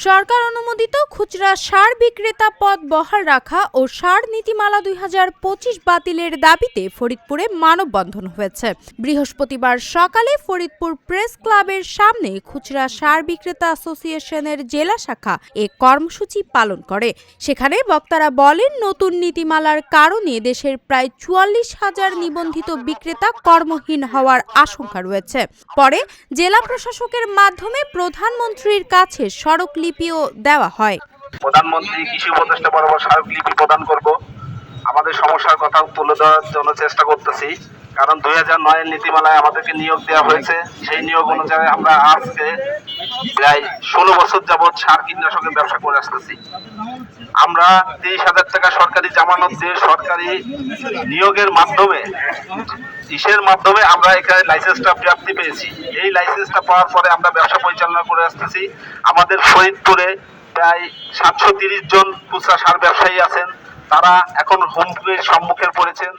সরকার অনুমোদিত খুচরা সার বিক্রেতা পদ বহাল রাখা ও সার নীতিমালা ২০২৫ বাতিলের দাবিতে ফরিদপুরে মানববন্ধন হয়েছে। বৃহস্পতিবার সকালে ফরিদপুর প্রেস ক্লাবের সামনে খুচরা সার বিক্রেতা অ্যাসোসিয়েশনের জেলা শাখা এ কর্মসূচি পালন করে। সেখানে বক্তারা বলেন, নতুন নীতিমালার কারণে দেশের প্রায় ৪৪,০০০ নিবন্ধিত বিক্রেতা কর্মহীন হওয়ার আশঙ্কা রয়েছে। পরে জেলা প্রশাসকের মাধ্যমে প্রধানমন্ত্রীর কাছে স্মারকলিপিও দেওয়া হয়। প্রধানমন্ত্রী কৃষি উপদেষ্টা বরাবর স্মারকলিপি প্রদান করব। আমাদের সমস্যার কথা তুলে ধরার জন্য চেষ্টা করতেছি, কারণ ২০০৯ নীতিমালায় আমাদেরকে নিয়োগ দেওয়া হয়েছে। সেই নিয়োগ অনুযায়ী আমরা আজকে প্রায় ১৬ বছর যাবৎ সার কীটনাশকের ব্যবসা করে আসতেছি। আমরা ৩০,০০০ টাকা সরকারি জামানত দিয়ে সরকারি নিয়োগের মাধ্যমে আমরা এখানে লাইসেন্সটা প্রাপ্তি পেয়েছি। এই লাইসেন্সটা পাওয়ার পরে আমরা ব্যবসা পরিচালনা করে আসতেছি। আমাদের ফরিদপুরে প্রায় ৭৩০ জন খুচরা সার ব্যবসায়ী আছেন, তারা এখন হুমকির সম্মুখে পড়েছেন।